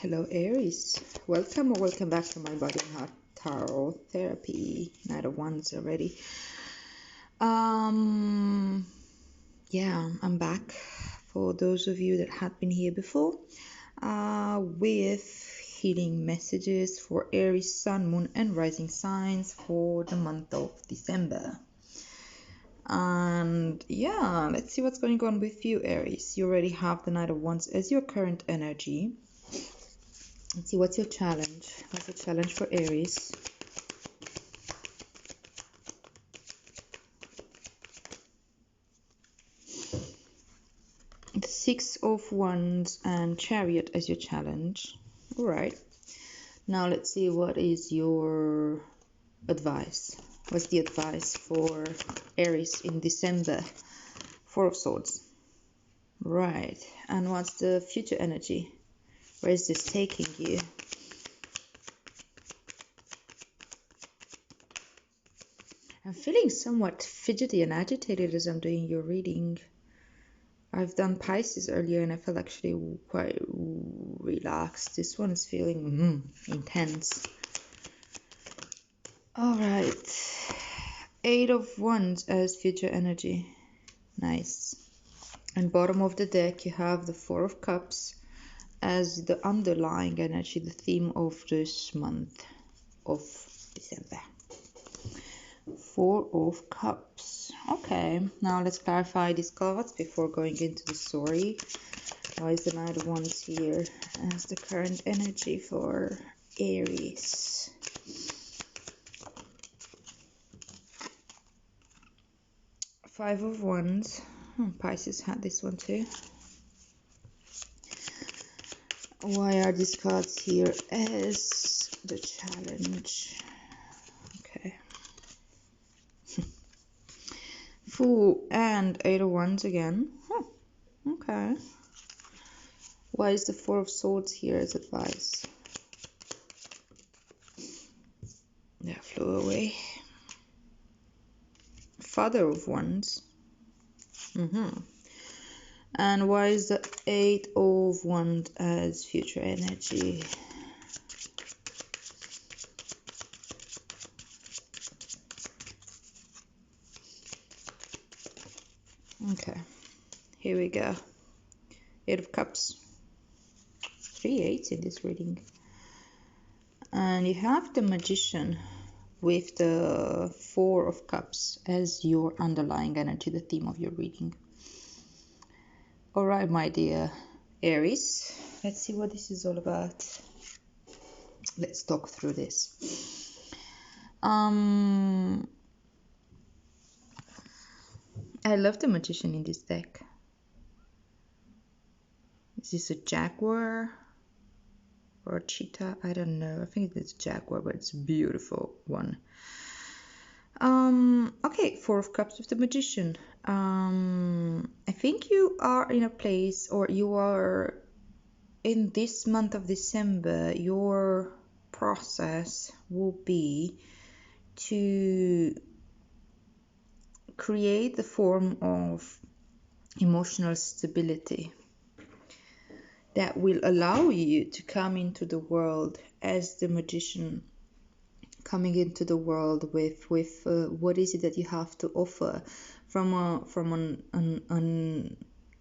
Hello Aries, welcome or welcome back to my Body and Heart Tarot Therapy. Night of Wands already. Yeah, I'm back for those of you that had been here before with healing messages for Aries, Sun, Moon and Rising signs for the month of December. And yeah, let's see what's going on with you, Aries. You already have the Knight of Wands as your current energy. Let's see what's your challenge. What's the challenge for Aries? The Six of Wands and Chariot as your challenge. All right. Now let's see what is your advice. What's the advice for Aries in December? Four of Swords. Right. And what's the future energy? Where is this taking you? I'm feeling somewhat fidgety and agitated as I'm doing your reading. I've done Pisces earlier and I felt actually quite relaxed. This one is feeling intense. All right. Eight of Wands as future energy. Nice. And bottom of the deck you have the Four of Cups as the underlying energy, the theme of this month of December. Four of Cups. Okay, now let's clarify these cards before going into the story. Why is the Knight of Wands here as the current energy for Aries? Five of Wands. Pisces had this one too. Why are these cards here as the challenge? Okay. Fool and Eight of Wands again. Okay. Why is the Four of Swords here as advice? Yeah, flew away. Father of Wands. And why is the Eight of Wands as future energy? Okay, here we go. Eight of Cups. 3 eights in this reading. And you have the Magician with the Four of Cups as your underlying energy, the theme of your reading. All right, my dear Aries, let's see what this is all about. Let's talk through this. I love the Magician in this deck. Is this a jaguar or a cheetah? I don't know. I think it's a jaguar, but it's a beautiful one. Okay, Four of Cups with the Magician. I think you are in a place, or you are in this month of December, your process will be to create the form of emotional stability that will allow you to come into the world as the Magician, coming into the world with what is it that you have to offer from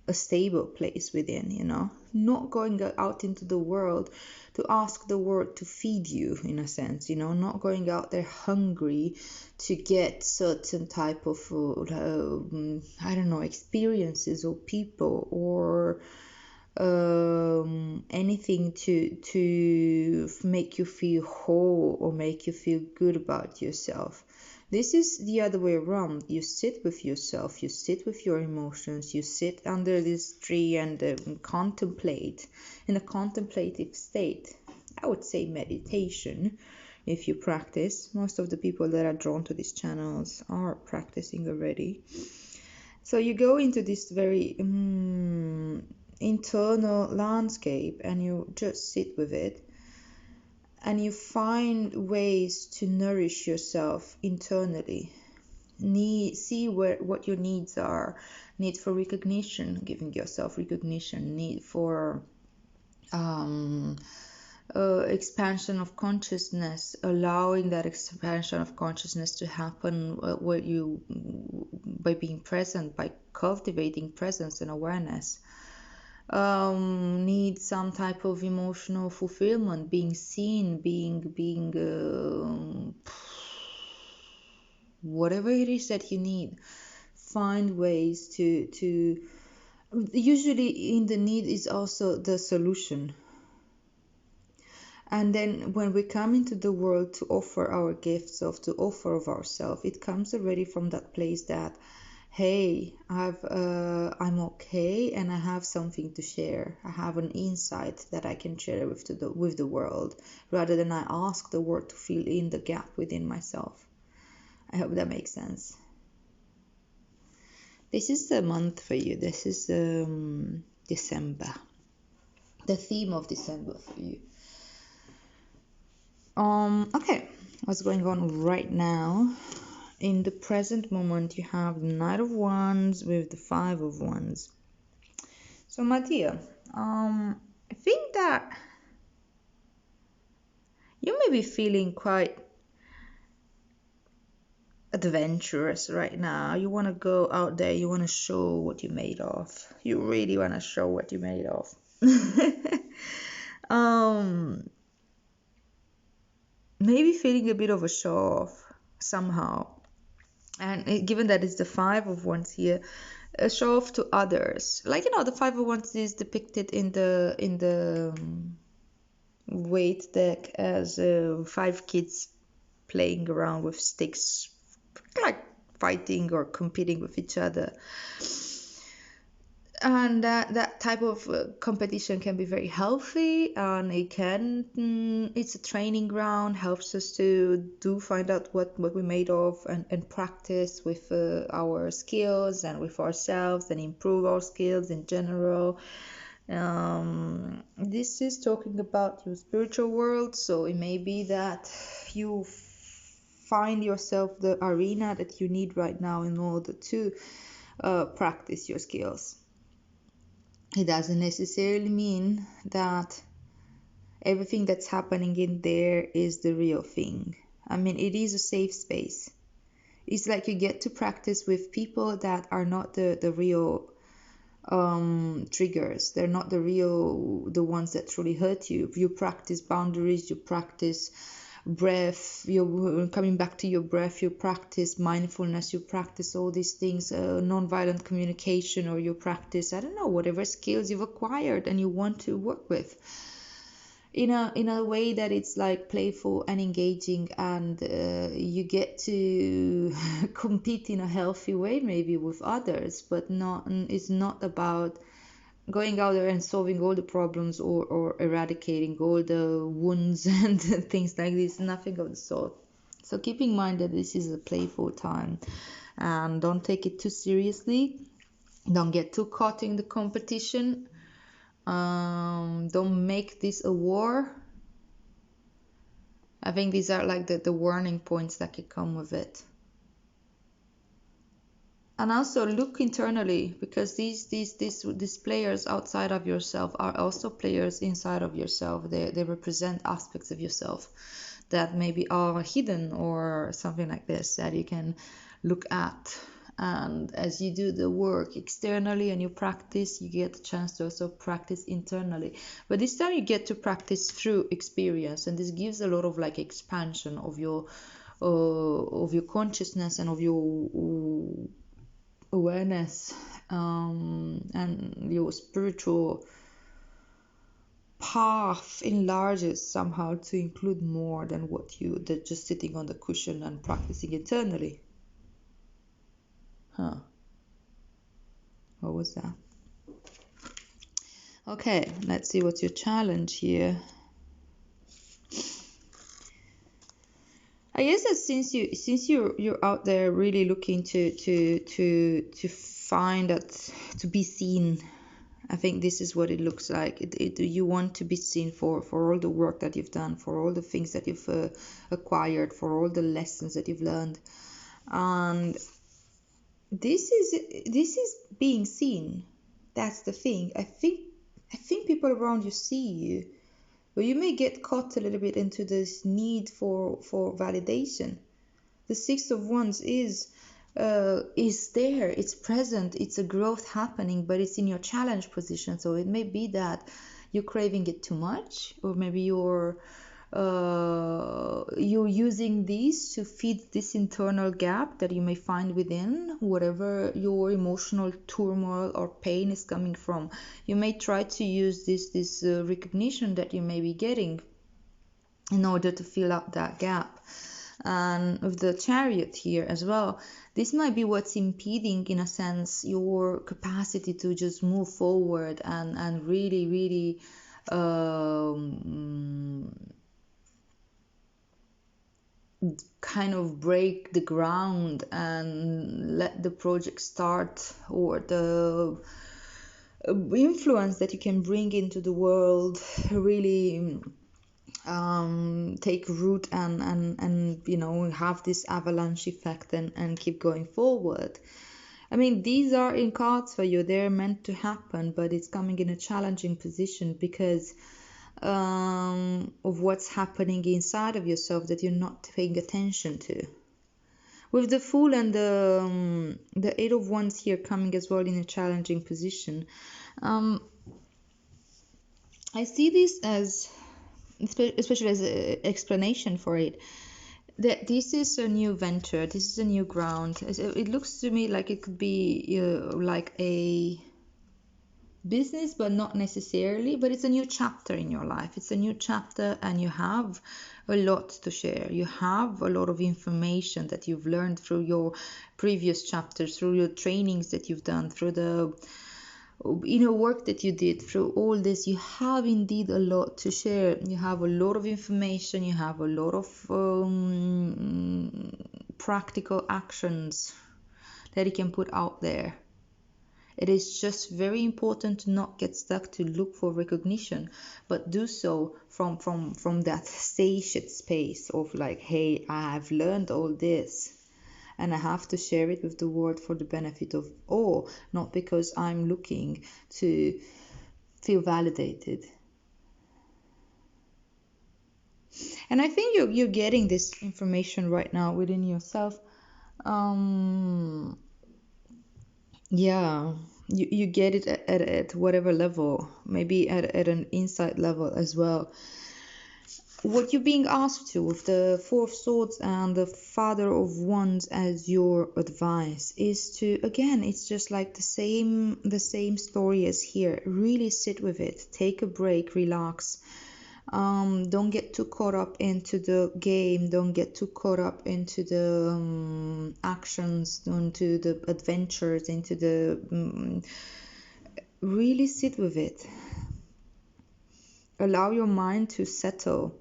a stable place within, you know, not going out into the world to ask the world to feed you, in a sense, you know, not going out there hungry to get certain type of I don't know, experiences or people or anything to make you feel whole or make you feel good about yourself. This is the other way around. You sit with yourself, you sit with your emotions, you sit under this tree and contemplate in a contemplative state. I would say meditation if you practice. Most of the people that are drawn to these channels are practicing already. So you go into this very internal landscape and you just sit with it and you find ways to nourish yourself internally. See what your needs are. Need for recognition, giving yourself recognition. Need for um, expansion of consciousness, allowing that expansion of consciousness to happen where you by being present, by cultivating presence and awareness. Need some type of emotional fulfillment, being seen, being whatever it is that you need. Find ways to usually in the need is also the solution. And then when we come into the world to offer our gifts of to offer of ourselves, it comes already from that place that, hey, I'm okay and I have something to share. I have an insight that I can share with the world, rather than I ask the world to fill in the gap within myself. I hope that makes sense. This is the month for you. This is December. The theme of December for you. Okay, what's going on right now? In the present moment, you have the Knight of Wands with the Five of Wands. So, my dear, I think that you may be feeling quite adventurous right now. You want to go out there, you want to show what you're made of. You really want to show what you're made of. Maybe feeling a bit of a show off somehow. And given that it's the Five of Wands here, a show off to others. Like, the Five of Wands is depicted in the weight deck as five kids playing around with sticks, like fighting or competing with each other. And that type of competition can be very healthy, and it's a training ground, helps us to find out what we're made of, and practice with our skills and with ourselves, and improve our skills in general. This is talking about your spiritual world, so it may be that you find yourself the arena that you need right now in order to practice your skills. It doesn't necessarily mean that everything that's happening in there is the real thing. I mean, it is a safe space. It's like you get to practice with people that are not the real triggers. They're not the ones that truly hurt you. You practice boundaries, you practice breath, you're coming back to your breath, you practice mindfulness, you practice all these things, non-violent communication, or you practice, I don't know, whatever skills you've acquired and you want to work with in a way that it's like playful and engaging, and you get to compete in a healthy way maybe with others, but it's not about going out there and solving all the problems, or eradicating all the wounds and things like this. Nothing of the sort. So keep in mind that this is a playful time, and don't take it too seriously. Don't get too caught in the competition. Don't make this a war. I think these are like the warning points that could come with it. And also look internally, because these players outside of yourself are also players inside of yourself. They represent aspects of yourself that maybe are hidden or something like this, that you can look at. And as you do the work externally and you practice, you get a chance to also practice internally. But this time you get to practice through experience, and this gives a lot of like expansion of your consciousness and of your awareness, and your spiritual path enlarges somehow to include more than that just sitting on the cushion and practicing internally. What was that? Okay, let's see what's your challenge here. I guess that since you're out there really looking to find that, to be seen, I think this is what it looks like. You want to be seen for all the work that you've done, for all the things that you've acquired, for all the lessons that you've learned, and this is being seen. That's the thing. I think I think people around you see you, but you may get caught a little bit into this need for validation. The Six of Wands is there, it's present, it's a growth happening, but it's in your challenge position. So it may be that you're craving it too much, or maybe you're using these to feed this internal gap that you may find within whatever your emotional turmoil or pain is coming from. You may try to use this recognition that you may be getting in order to fill up that gap. And with the Chariot here as well, this might be what's impeding, in a sense, your capacity to just move forward and really um, kind of break the ground and let the project start, or the influence that you can bring into the world really take root and have this avalanche effect and keep going forward. I mean, these are in cards for you, they're meant to happen, but it's coming in a challenging position because of what's happening inside of yourself that you're not paying attention to. With the Fool and the Eight of Wands here coming as well in a challenging position, um, I see this as, especially as an explanation for it, that this is a new venture, this is a new ground. It looks to me like it could be like a business, but not necessarily, but it's a new chapter in your life. It's a new chapter, and you have a lot to share. You have a lot of information that you've learned through your previous chapters, through your trainings that you've done, through the work that you did. Through all this, you have indeed a lot to share. You have a lot of information, you have a lot of practical actions that you can put out there. It is just very important to not get stuck to look for recognition, but do so from that satiate space of like, hey, I have learned all this, and I have to share it with the world for the benefit of all, not because I'm looking to feel validated. And I think you're getting this information right now within yourself. Yeah, you get it at whatever level, maybe at an insight level as well. What you're being asked to with the Four of Swords and the Father of Wands as your advice is to, again, it's just like the same story as here. Really sit with it, take a break, relax. Don't get too caught up into the game, don't get too caught up into the actions, into the adventures, into the really sit with it. Allow your mind to settle.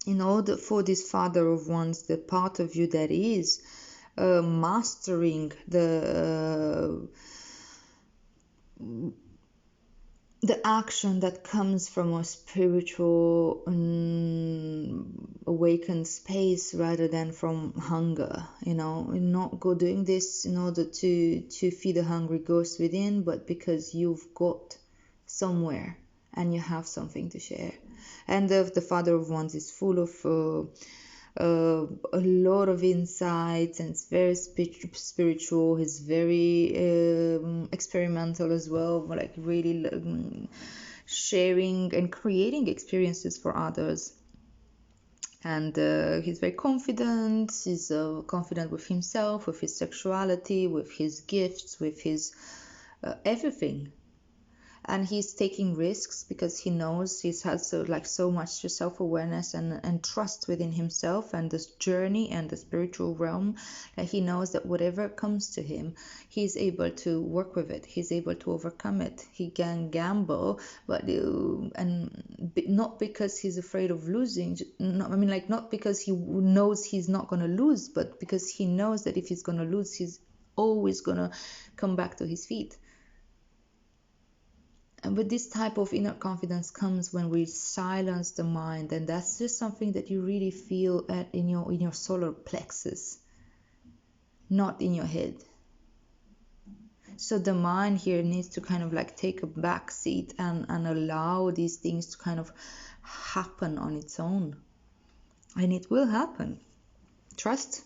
In order for this Father of Wands, the part of you that is mastering the action that comes from a spiritual awakened space rather than from hunger, not go doing this in order to feed a hungry ghost within, but because you've got somewhere and you have something to share. And the Father of Wands is full of a lot of insights, and it's very spiritual. He's very experimental as well, like really sharing and creating experiences for others. And he's very confident. He's confident with himself, with his sexuality, with his gifts, with his everything. And he's taking risks because he knows he has so much self-awareness and trust within himself and this journey and the spiritual realm, that he knows that whatever comes to him, he's able to work with it, he's able to overcome it. He can gamble, but not because he's afraid of losing. Not because he knows he's not going to lose, but because he knows that if he's going to lose, he's always going to come back to his feet. But this type of inner confidence comes when we silence the mind, and that's just something that you really feel in your solar plexus, not in your head. So the mind here needs to kind of like take a back seat and allow these things to kind of happen on its own. And it will happen. Trust.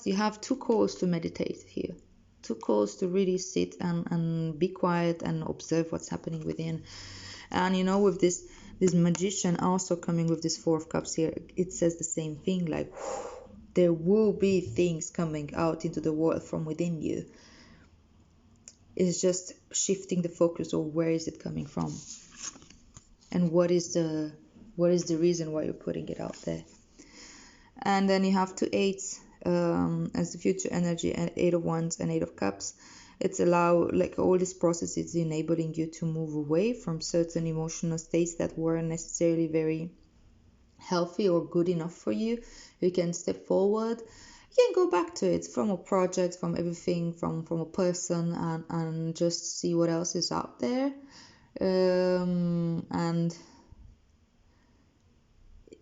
You have 2 calls to meditate here. 2 calls to really sit and be quiet and observe what's happening within. And you know, with this magician also coming with this 4 of cups here, it says the same thing, like there will be things coming out into the world from within you. It's just shifting the focus of where is it coming from, and what is the reason why you're putting it out there. And then you have 2 eights as the future energy, and 8 of wands and 8 of cups. It's like all these processes enabling you to move away from certain emotional states that weren't necessarily very healthy or good enough for you. You can step forward, you can go back to it, from a project, from everything, from a person, and just see what else is out there. And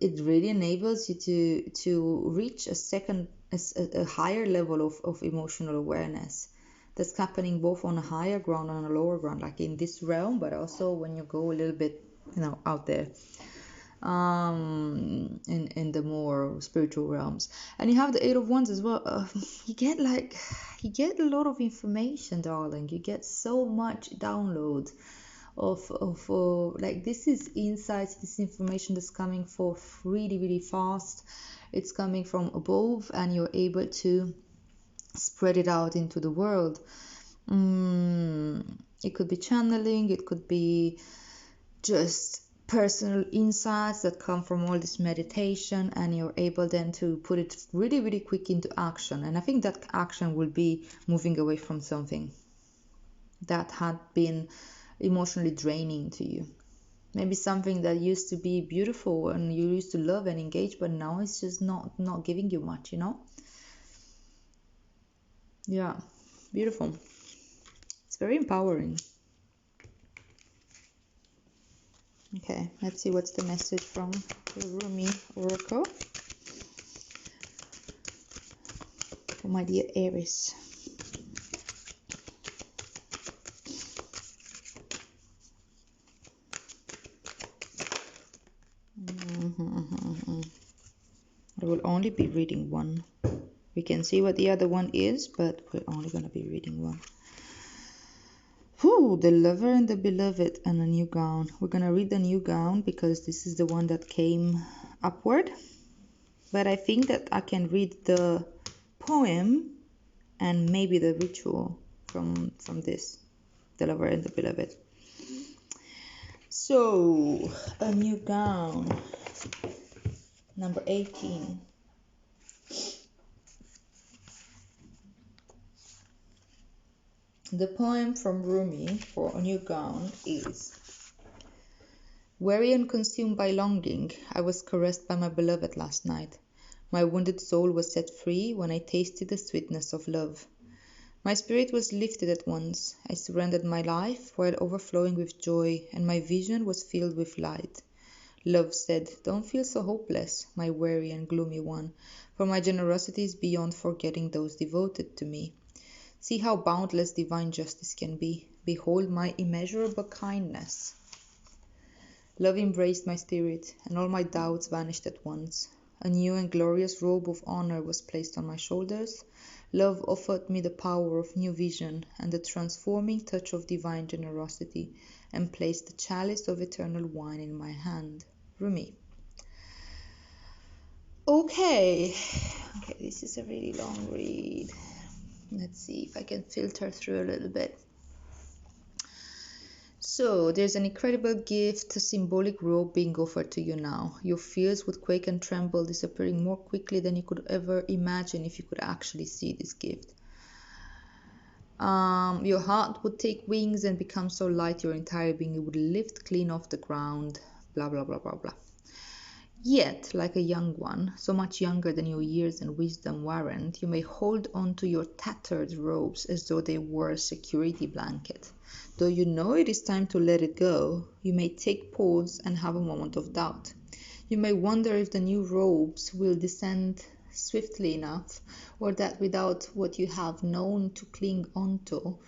it really enables you to reach a higher level of emotional awareness that's happening both on a higher ground and a lower ground, like in this realm, but also when you go a little bit, out there, in the more spiritual realms. And you have the 8 of wands as well. You get a lot of information, darling. You get so much download of like, this is insights, this information that's coming forth really, really fast. It's coming from above, and you're able to spread it out into the world. It could be channeling, it could be just personal insights that come from all this meditation, and you're able then to put it really, really quick into action. And I think that action will be moving away from something that had been emotionally draining to you. Maybe something that used to be beautiful and you used to love and engage, but now it's just not giving you much, Yeah, beautiful. It's very empowering. Okay, let's see what's the message from the Rumi Oracle for my dear Aries. I will only be reading one. We can see what the other one is, but we're only going to be reading one. The lover and the beloved and a new gown. We're going to read the new gown because this is the one that came upward. But I think that I can read the poem and maybe the ritual from this, the lover and the beloved. So, a new gown, number 18. The poem from Rumi for a new gown is: weary and consumed by longing, I was caressed by my beloved last night. My wounded soul was set free when I tasted the sweetness of love. My spirit was lifted at once. I surrendered my life while overflowing with joy, and my vision was filled with light. Love said, "Don't feel so hopeless, my weary and gloomy one, for my generosity is beyond forgetting those devoted to me. See how boundless divine justice can be. Behold my immeasurable kindness." Love embraced my spirit, and all my doubts vanished at once. A new and glorious robe of honor was placed on my shoulders. Love offered me the power of new vision and the transforming touch of divine generosity, and placed the chalice of eternal wine in my hand. Rumi. Okay, this is a really long read. Let's see if I can filter through a little bit. So, there's an incredible gift, a symbolic robe being offered to you now. Your fears would quake and tremble, disappearing more quickly than you could ever imagine if you could actually see this gift. Your heart would take wings and become so light your entire being would lift clean off the ground. Blah, blah, blah, blah, blah. Yet, like a young one, so much younger than your years and wisdom warrant, you may hold on to your tattered robes as though they were a security blanket. Though you know it is time to let it go, you may take pause and have a moment of doubt. You may wonder if the new robes will descend swiftly enough, or that without what you have known to cling onto,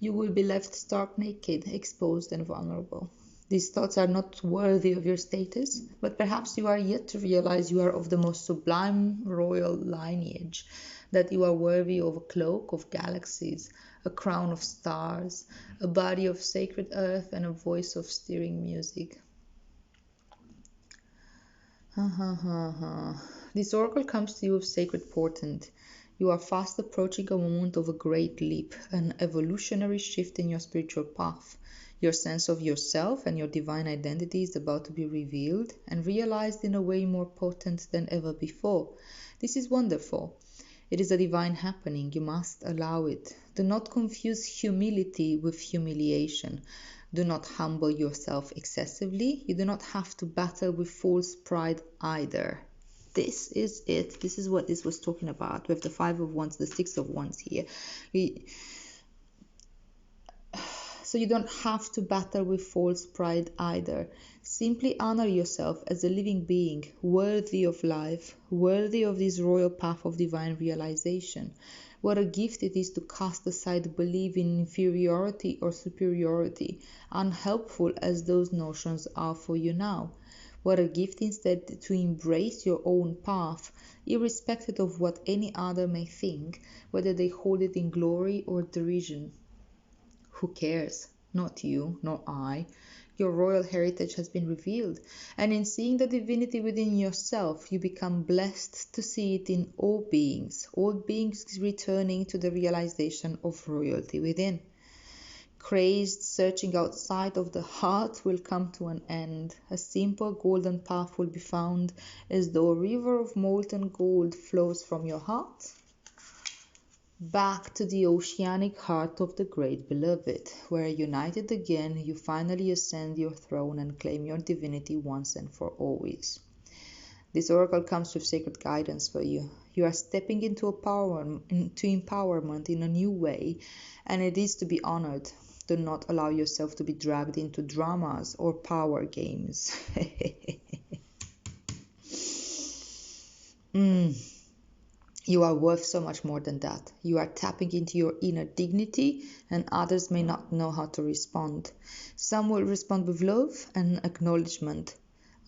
You will be left stark naked, exposed, and vulnerable. These thoughts are not worthy of your status, but perhaps you are yet to realize you are of the most sublime royal lineage, that you are worthy of a cloak of galaxies, a crown of stars, a body of sacred earth, and a voice of stirring music. Ha ha ha ha. This oracle comes to you with sacred portent. You are fast approaching a moment of a great leap, an evolutionary shift in your spiritual path. Your sense of yourself and your divine identity is about to be revealed and realized in a way more potent than ever before. This is wonderful. It is a divine happening. You must allow it. Do not confuse humility with humiliation. Do not humble yourself excessively. You do not have to battle with false pride either. This is it. This is what this was talking about with the Five of Wands, the Six of Wands here. So you don't have to battle with false pride either. Simply honor yourself as a living being, worthy of life, worthy of this royal path of divine realization. What a gift it is to cast aside belief in inferiority or superiority, unhelpful as those notions are for you now. What a gift instead to embrace your own path, irrespective of what any other may think, whether they hold it in glory or derision. Who cares? Not you, nor I. Your royal heritage has been revealed, and in seeing the divinity within yourself, you become blessed to see it in all beings returning to the realization of royalty within. Crazed searching outside of the heart will come to an end. A simple golden path will be found, as though a river of molten gold flows from your heart back to the oceanic heart of the great beloved, where united again you finally ascend your throne and claim your divinity once and for always. This oracle comes with sacred guidance for you. You are stepping into empowerment in a new way, and it is to be honored. Do not allow yourself to be dragged into dramas or power games. You are worth so much more than that. You are tapping into your inner dignity, and others may not know how to respond. Some will respond with love and acknowledgement,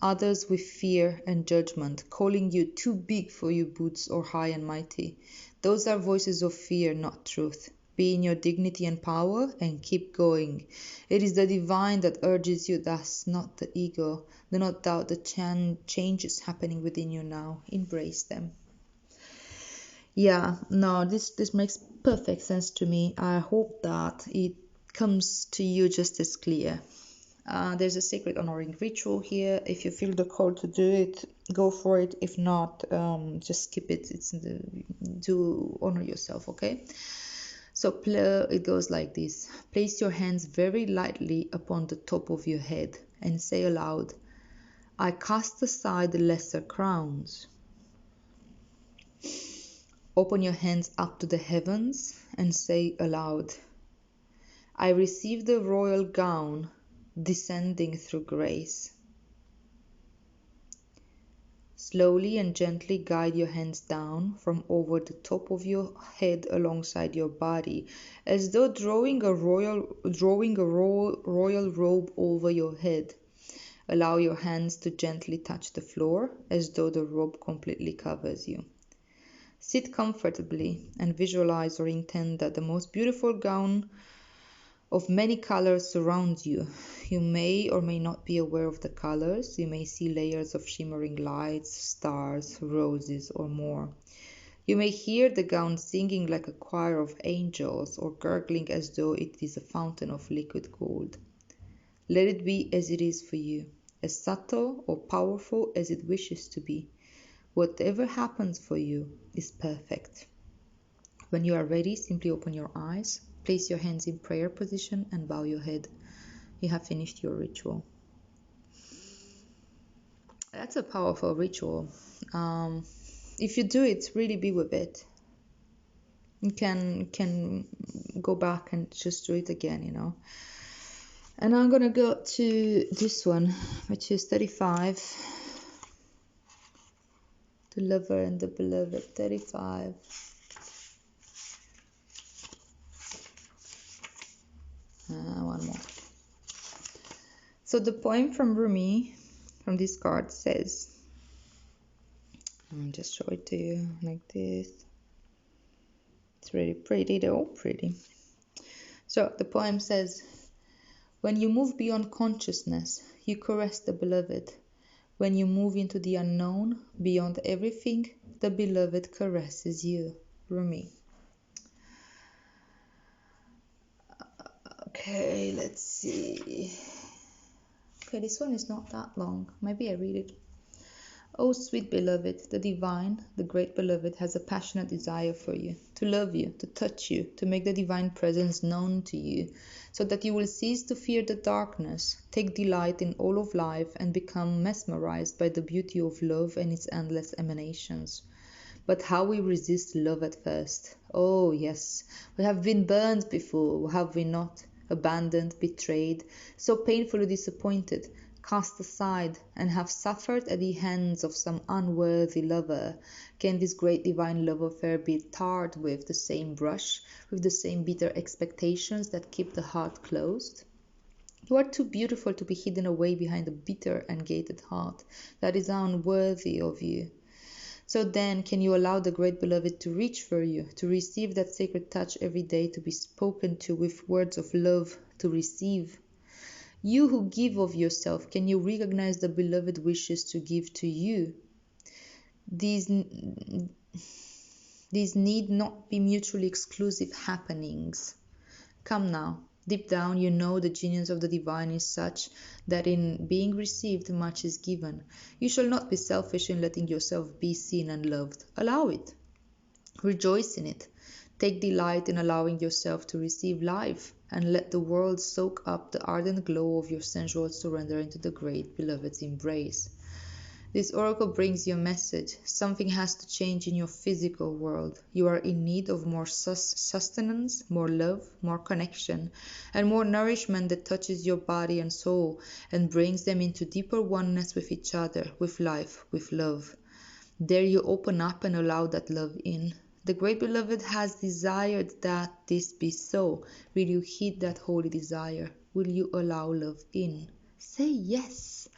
others with fear and judgment, calling you too big for your boots or high and mighty. Those are voices of fear, not truth. Be in your dignity and power and keep going. It is the divine that urges you, thus, not the ego. Do not doubt the changes happening within you now. Embrace them. Yeah, no, this makes perfect sense to me. I hope that it comes to you just as clear. There's a sacred honoring ritual here. If you feel the call to do it, go for it. If not, just skip it. To honor yourself, okay? So it goes like this. Place your hands very lightly upon the top of your head and say aloud, I cast aside the lesser crowns. Open your hands up to the heavens and say aloud, I receive the royal gown descending through grace. Slowly and gently guide your hands down from over the top of your head alongside your body, as though drawing a royal robe over your head. Allow your hands to gently touch the floor, as though the robe completely covers you. Sit comfortably and visualize or intend that the most beautiful gown of many colors surrounds you. You may or may not be aware of the colors. You may see layers of shimmering lights, stars, roses, or more. You may hear the gown singing like a choir of angels or gurgling as though it is a fountain of liquid gold. Let it be as it is for you, as subtle or powerful as it wishes to be. Whatever happens for you is perfect. When you are ready, simply open your eyes, place your hands in prayer position and bow your head. You have finished your ritual. That's a powerful ritual. If you do it, really be with it. You can go back and just do it again, you know. And I'm gonna go to this one, which is 35. The lover and the beloved, 35. One more. So the poem from Rumi, from this card, says, I'll just show it to you like this. It's really pretty though, pretty. So the poem says, when you move beyond consciousness, you caress the beloved. When you move into the unknown, beyond everything, the beloved caresses you. Rumi. Okay, let's see. Okay, this one is not that long. Maybe I read it. Oh, sweet beloved, the divine, the great beloved has a passionate desire for you, to love you, to touch you, to make the divine presence known to you, so that you will cease to fear the darkness, take delight in all of life, and become mesmerized by the beauty of love and its endless emanations. But how we resist love at first. Oh, yes, we have been burned before, have we not? Abandoned, betrayed, so painfully disappointed, cast aside, and have suffered at the hands of some unworthy lover. Can this great divine love affair be tarred with the same brush, with the same bitter expectations that keep the heart closed? You are too beautiful to be hidden away behind a bitter and gated heart that is unworthy of you. So then, can you allow the great beloved to reach for you, to receive that sacred touch every day, to be spoken to with words of love, to receive? You who give of yourself, can you recognize the beloved wishes to give to you? These need not be mutually exclusive happenings. Come now. Deep down, you know the genius of the divine is such that in being received, much is given. You shall not be selfish in letting yourself be seen and loved. Allow it. Rejoice in it. Take delight in allowing yourself to receive life, and let the world soak up the ardent glow of your sensual surrender into the great beloved's embrace. This oracle brings you a message. Something has to change in your physical world. You are in need of more sustenance, more love, more connection, and more nourishment that touches your body and soul and brings them into deeper oneness with each other, with life, with love. There you open up and allow that love in. The great beloved has desired that this be so. Will you heed that holy desire? Will you allow love in? Say yes.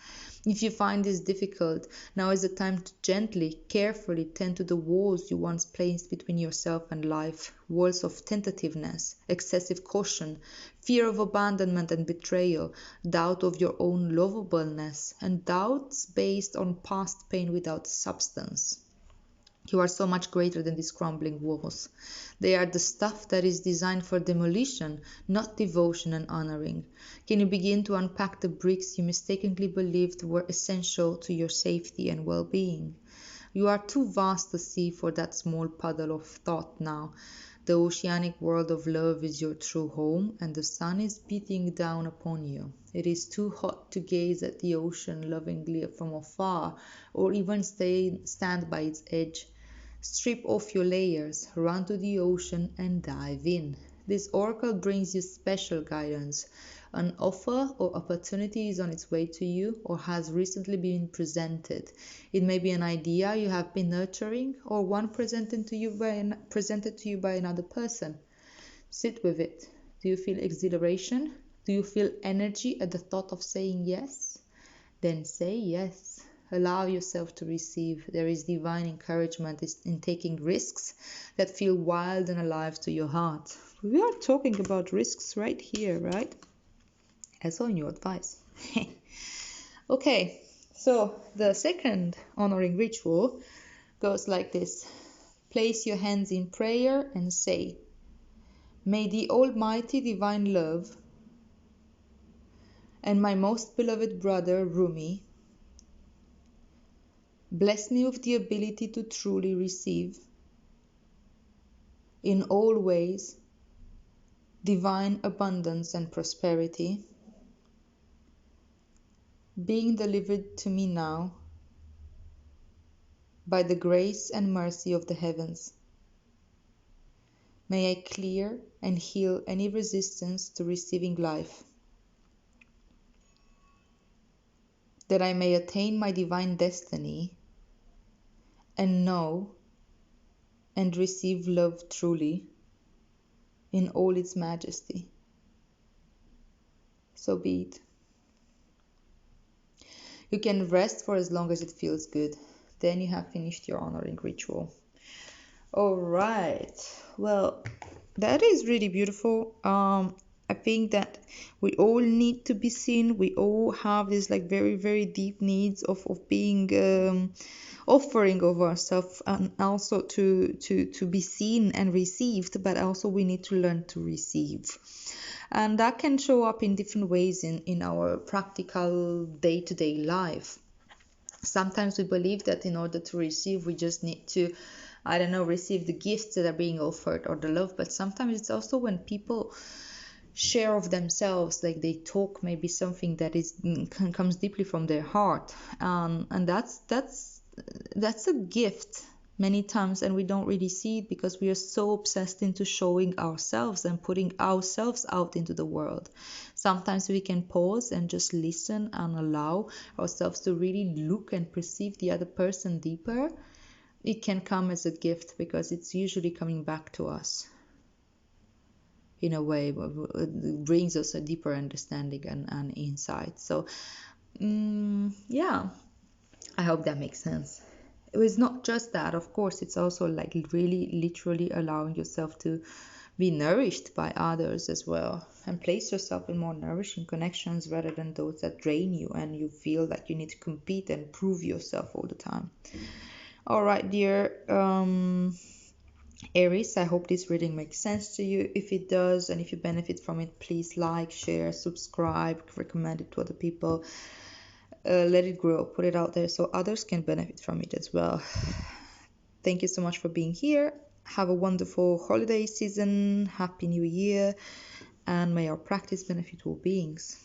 If you find this difficult, now is the time to gently, carefully tend to the walls you once placed between yourself and life, walls of tentativeness, excessive caution, fear of abandonment and betrayal, doubt of your own lovableness, and doubts based on past pain without substance. You are so much greater than these crumbling walls. They are the stuff that is designed for demolition, not devotion and honoring. Can you begin to unpack the bricks you mistakenly believed were essential to your safety and well-being? You are too vast to see for that small puddle of thought now. The oceanic world of love is your true home, and the sun is beating down upon you. It is too hot to gaze at the ocean lovingly from afar, or even stand by its edge. Strip off your layers, run to the ocean and dive in. This oracle brings you special guidance. An offer or opportunity is on its way to you or has recently been presented. It may be an idea you have been nurturing or one presented to you by another person. Sit with it. Do you feel exhilaration? Do you feel energy at the thought of saying yes? Then say yes. Allow yourself to receive. There is divine encouragement in taking risks that feel wild and alive to your heart. We are talking about risks right here, right? As on your advice. Okay, so the second honoring ritual goes like this. Place your hands in prayer and say, may the Almighty Divine Love and my most beloved brother Rumi bless me with the ability to truly receive, in all ways, divine abundance and prosperity, being delivered to me now by the grace and mercy of the heavens. May I clear and heal any resistance to receiving life, that I may attain my divine destiny and know and receive love truly in all its majesty. So be it. You can rest for as long as it feels good. Then you have finished your honoring ritual. All right. Well, that is really beautiful. I think that we all need to be seen. We all have these like very, very deep needs of being offering of ourselves, and also to be seen and received, but also we need to learn to receive. And that can show up in different ways in our practical day-to-day life. Sometimes we believe that in order to receive, we just need to, I don't know, receive the gifts that are being offered or the love. But sometimes it's also when people share of themselves, like they talk maybe something that is comes deeply from their heart, and that's a gift many times, and we don't really see it because we are so obsessed into showing ourselves and putting ourselves out into the world. Sometimes we can pause and just listen and allow ourselves to really look and perceive the other person deeper. It can come as a gift because it's usually coming back to us in a way, it brings us a deeper understanding and insight. So yeah, I hope that makes sense. It was not just that, of course, it's also like really literally allowing yourself to be nourished by others as well, and place yourself in more nourishing connections rather than those that drain you and you feel like you need to compete and prove yourself all the time. All right, dear Aries, I hope this reading makes sense to you. If it does, and if you benefit from it, please like, share, subscribe, recommend it to other people. Let it grow, put it out there so others can benefit from it as well. Thank you so much for being here. Have a wonderful holiday season. Happy New Year. And may our practice benefit all beings.